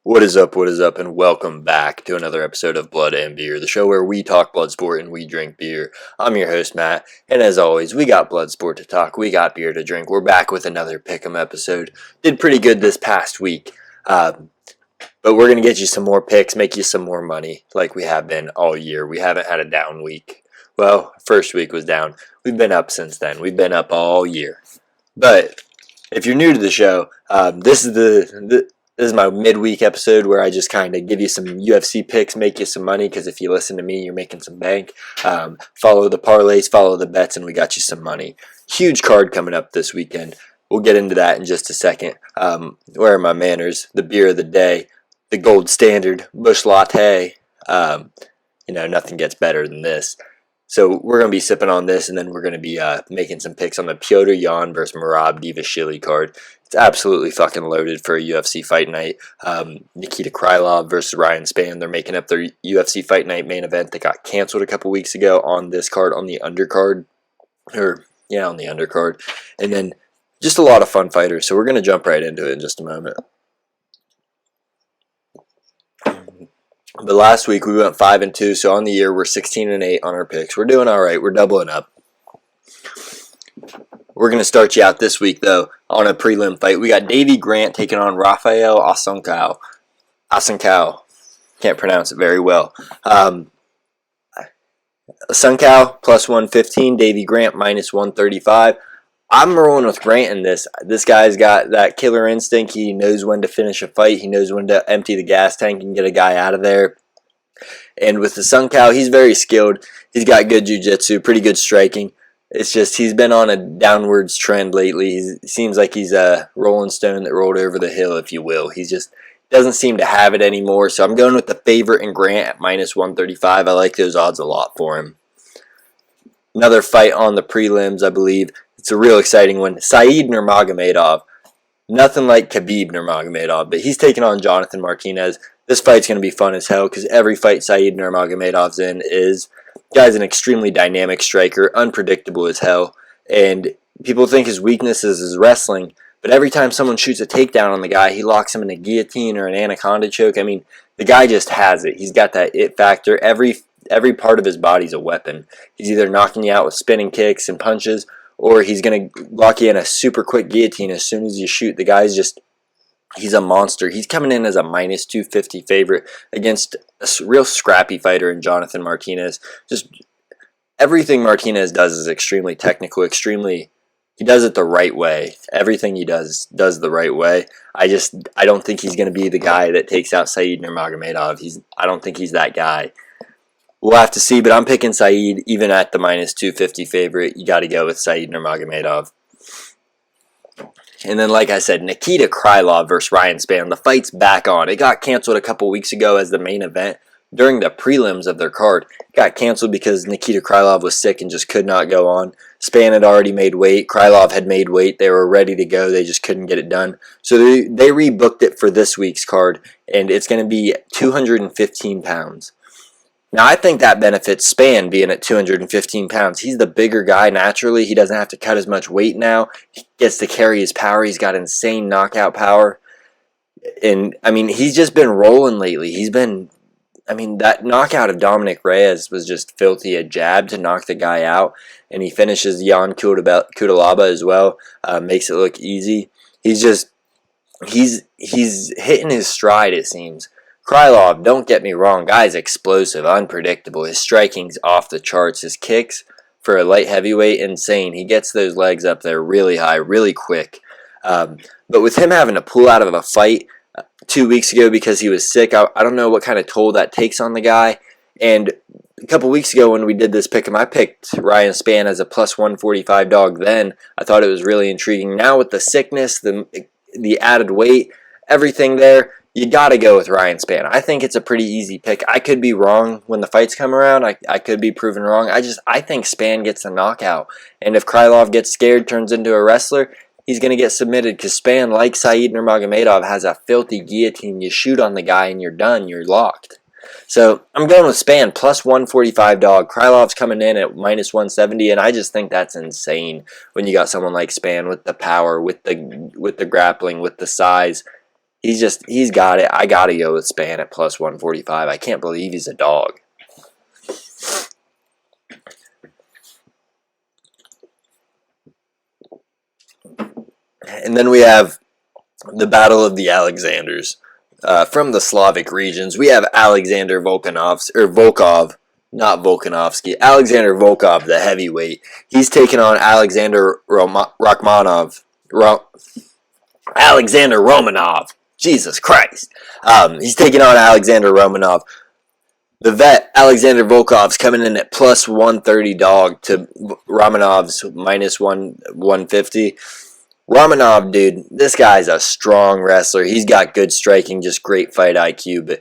What is up, and welcome back to another episode of Blood and Beer, the show where we talk blood sport and we drink beer. I'm your host, Matt, and as always, we got blood sport to talk, we got beer to drink. We're back with another Pick'em episode. Did pretty good this past week, but we're going to get you some more picks, make you some more money, like we have been all year. We haven't had a down week. Well, first week was down. We've been up since then. We've been up all year. But if you're new to the show, this is my midweek episode where I just kind of give you some UFC picks, make you some money, because if you listen to me, you're making some bank. Follow the parlays, follow the bets, and we got you some money. Huge card coming up this weekend. We'll get into that in just a second. Where are my manners? The beer of the day, the gold standard, Busch Latte. Nothing gets better than this. So we're going to be sipping on this, and then we're going to be making some picks on the Piotr Jan versus Merab Dvashvili card. It's absolutely fucking loaded for a UFC Fight Night. Nikita Krylov versus Ryan Spann. They're making up their UFC Fight Night main event that got canceled a couple weeks ago on this card, on the undercard. On the undercard. And then just a lot of fun fighters. So we're going to jump right into it in just a moment. But last week we went 5-2, so on the year we're 16-8 on our picks. We're doing all right. We're doubling up. We're going to start you out this week, though, on a prelim fight. We got Davey Grant taking on Rafael Asuncao. Can't pronounce it very well. Asuncao, plus 115. Davey Grant, minus 135. I'm rolling with Grant in this. This guy's got that killer instinct. He knows when to finish a fight. He knows when to empty the gas tank and get a guy out of there. And with the Asuncao, he's very skilled. He's got good jiu-jitsu, pretty good striking. It's just he's been on a downwards trend lately. He seems like he's a rolling stone that rolled over the hill, if you will. He just doesn't seem to have it anymore. So I'm going with the favorite in Grant at minus 135. I like those odds a lot for him. Another fight on the prelims, I believe. It's a real exciting one. Said Nurmagomedov. Nothing like Khabib Nurmagomedov, but he's taking on Jonathan Martinez. This fight's going to be fun as hell because every fight Said Nurmagomedov's in is... Guy's an extremely dynamic striker, unpredictable as hell, and people think his weakness is his wrestling, but every time someone shoots a takedown on the guy, he locks him in a guillotine or an anaconda choke. I mean, the guy just has it. He's got that it factor. Every part of his body's a weapon. He's either knocking you out with spinning kicks and punches, or he's going to lock you in a super quick guillotine as soon as you shoot. The guy's just... He's a monster. He's coming in as a minus 250 favorite against a real scrappy fighter in Jonathan Martinez. Just everything Martinez does is extremely technical, he does it the right way. Everything he does the right way. I don't think he's going to be the guy that takes out Said Nurmagomedov. I don't think he's that guy. We'll have to see, but I'm picking Said even at the minus 250 favorite. You got to go with Said Nurmagomedov. And then, like I said, Nikita Krylov versus Ryan Spann. The fight's back on. It got canceled a couple weeks ago as the main event during the prelims of their card. It got canceled because Nikita Krylov was sick and just could not go on. Spann had already made weight. Krylov had made weight. They were ready to go. They just couldn't get it done. So they rebooked it for this week's card, and it's going to be 215 pounds. Now, I think that benefits Spann being at 215 pounds. He's the bigger guy naturally. He doesn't have to cut as much weight now. He gets to carry his power. He's got insane knockout power. And, he's just been rolling lately. That knockout of Dominic Reyes was just filthy. A jab to knock the guy out. And he finishes Jan Cutelaba as well. Makes it look easy. He's hitting his stride, it seems. Krylov, don't get me wrong, guy's explosive, unpredictable. His striking's off the charts. His kicks for a light heavyweight, insane. He gets those legs up there really high, really quick. But with him having to pull out of a fight 2 weeks ago because he was sick, I don't know what kind of toll that takes on the guy. And a couple weeks ago when we did this pick'em, I picked Ryan Spann as a plus 145 dog then. I thought it was really intriguing. Now with the sickness, the added weight, everything there, you got to go with Ryan Spann. I think it's a pretty easy pick. I could be wrong when the fights come around. I could be proven wrong. I think Spann gets a knockout. And if Krylov gets scared, turns into a wrestler, he's going to get submitted because Spann, like Said Nurmagomedov, has a filthy guillotine. You shoot on the guy and you're done. You're locked. So I'm going with Spann, plus 145 dog. Krylov's coming in at minus 170, and I just think that's insane when you got someone like Spann with the power, with the grappling, with the size. he's got it. I got to go with Spann at plus 145. I can't believe he's a dog. And then we have the Battle of the Alexanders. From the Slavic regions, we have Alexander Volkov, not Volkanovski. Alexander Volkov, the heavyweight. He's taking on Alexander Alexander Romanov. Jesus Christ. He's taking on Alexander Romanov. The vet, Alexander Volkov's coming in at plus 130 dog to Romanov's minus 150. Romanov, dude, this guy's a strong wrestler. He's got good striking, just great fight IQ, but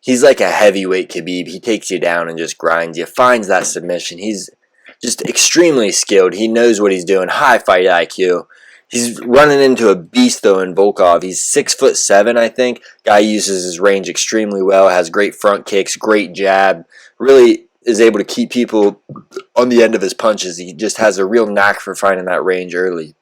he's like a heavyweight Khabib. He takes you down and just grinds you, finds that submission. He's just extremely skilled. He knows what he's doing. High fight IQ. He's running into a beast, though, in Volkov. He's 6'7", I think. Guy uses his range extremely well, has great front kicks, great jab, really is able to keep people on the end of his punches. He just has a real knack for finding that range early.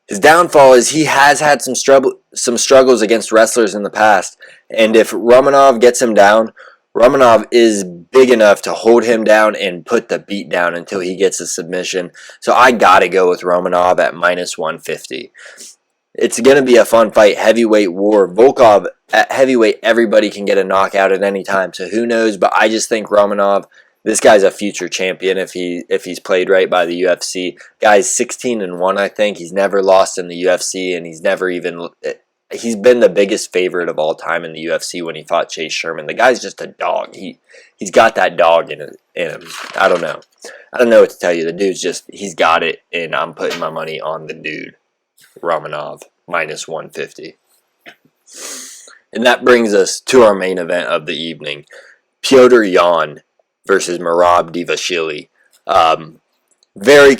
His downfall is he has had some struggles against wrestlers in the past, and if Romanov gets him down, Romanov is big enough to hold him down and put the beat down until he gets a submission. So I gotta go with Romanov at minus 150. It's going to be a fun fight, heavyweight war. Volkov, at heavyweight, everybody can get a knockout at any time, so who knows, but I just think Romanov, this guy's a future champion if he's played right by the UFC. Guy's 16-1, I think. He's never lost in the UFC, and he's been the biggest favorite of all time in the UFC when he fought Chase Sherman. The guy's just a dog. He's got that dog in him. I don't know what to tell you. The dude's he's got it, and I'm putting my money on the dude, Romanov, minus 150. And that brings us to our main event of the evening, Petr Yan versus Merab Dvashvili. Very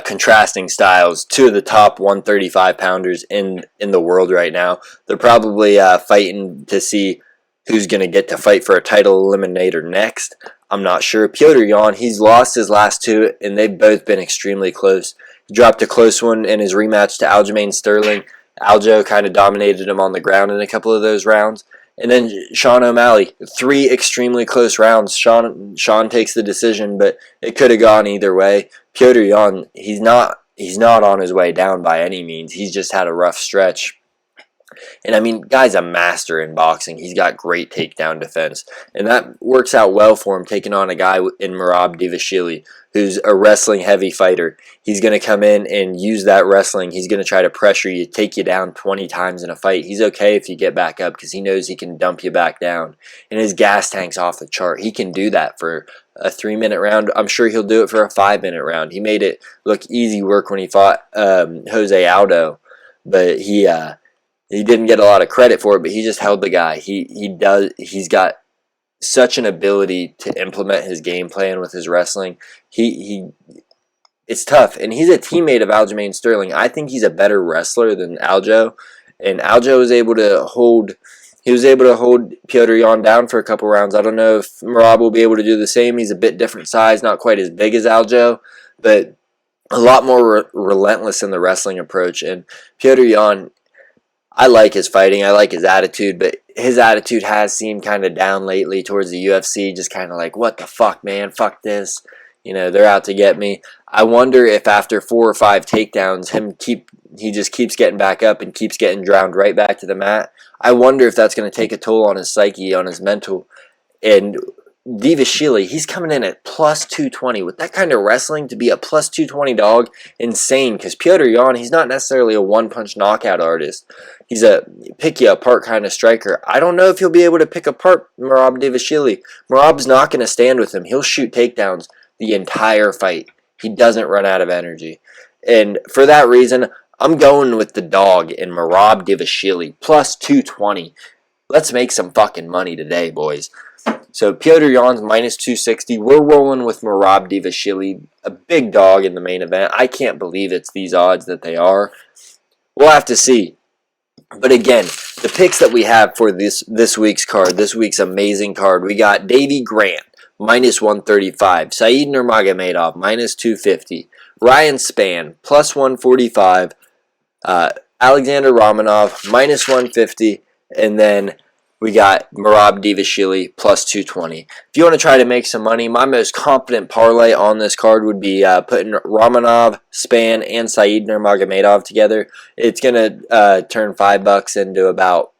contrasting styles. Two of the top 135 pounders in the world right now. They're probably fighting to see who's going to get to fight for a title eliminator next. I'm not sure. Petr Yan, he's lost his last two, and they've both been extremely close. He dropped a close one in his rematch to Aljamain Sterling. Aljo kind of dominated him on the ground in a couple of those rounds. And then Sean O'Malley, 3 extremely close rounds. Sean takes the decision, but it could have gone either way. Petr Yan, he's not on his way down by any means. He's just had a rough stretch. And I mean, guy's a master in boxing. He's got great takedown defense. And that works out well for him, taking on a guy in Merab Dvashvili, who's a wrestling heavy fighter. He's going to come in and use that wrestling. He's going to try to pressure you, take you down 20 times in a fight. He's okay if you get back up because he knows he can dump you back down. And his gas tank's off the chart. He can do that for a 3-minute round. I'm sure he'll do it for a 5-minute round. He made it look easy work when he fought Jose Aldo, but he didn't get a lot of credit for it, but he just held the guy. He's got such an ability to implement his game plan with his wrestling. It's tough, and he's a teammate of Aljamain Sterling. I think he's a better wrestler than Aljo, and Aljo was able to hold Petr Yan down for a couple rounds. I don't know if Merab will be able to do the same. He's a bit different size, not quite as big as Aljo, but a lot more relentless in the wrestling approach. And Petr Yan, I like his fighting. I like his attitude, but his attitude has seemed kind of down lately towards the UFC, just kind of like, what the fuck, man? Fuck this. They're out to get me. I wonder if after 4 or 5 takedowns, he just keeps getting back up and keeps getting drowned right back to the mat. I wonder if that's going to take a toll on his psyche, on his mental. And Dvashvili, he's coming in at plus 220. With that kind of wrestling, to be a plus 220 dog, insane. Because Petr Yan, he's not necessarily a one-punch knockout artist. He's a pick-you-apart kind of striker. I don't know if he'll be able to pick apart Merab Dvashvili. Merab's not going to stand with him. He'll shoot takedowns the entire fight. He doesn't run out of energy. And for that reason, I'm going with the dog in Merab Dvashvili, plus 220. Let's make some fucking money today, boys. So Petr Yan's minus 260. We're rolling with Merab Dvashvili, a big dog in the main event. I can't believe it's these odds that they are. We'll have to see. But again, the picks that we have for this week's card, this week's amazing card, we got Davy Grant, minus 135. Said Nurmagomedov, minus 250. Ryan Spann, plus 145. Alexander Romanov, minus 150. And then we got Merab Dvashvili, plus 220. If you want to try to make some money, my most confident parlay on this card would be putting Romanov, Spann, and Said Nurmagomedov together. It's going to turn $5 into about,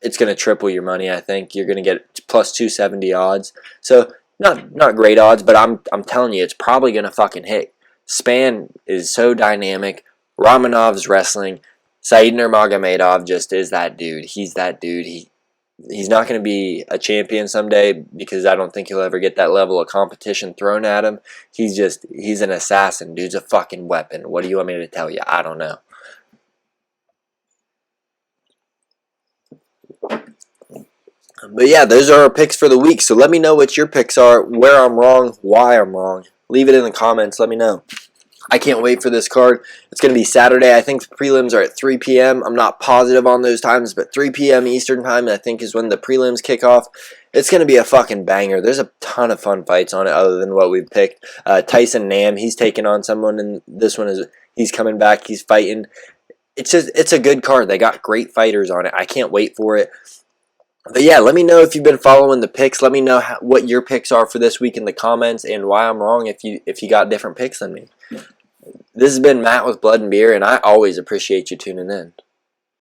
it's going to triple your money, I think. You're going to get plus 270 odds. So, not great odds, but I'm telling you, it's probably going to fucking hit. Spann is so dynamic. Romanov's wrestling. Said Nurmagomedov just is that dude. He's that dude. He's not going to be a champion someday because I don't think he'll ever get that level of competition thrown at him. He's an assassin. Dude's a fucking weapon. What do you want me to tell you? I don't know. But yeah, those are our picks for the week. So let me know what your picks are, where I'm wrong, why I'm wrong. Leave it in the comments. Let me know. I can't wait for this card. It's going to be Saturday. I think the prelims are at 3 p.m. I'm not positive on those times, but 3 p.m. Eastern time, I think, is when the prelims kick off. It's going to be a fucking banger. There's a ton of fun fights on it other than what we've picked. Tyson Nam, he's taking on someone, and this one he's coming back. He's fighting. It's a good card. They got great fighters on it. I can't wait for it. But yeah, let me know if you've been following the picks. Let me know what your picks are for this week in the comments and why I'm wrong if you got different picks than me. This has been Matt with Blood and Beer, and I always appreciate you tuning in.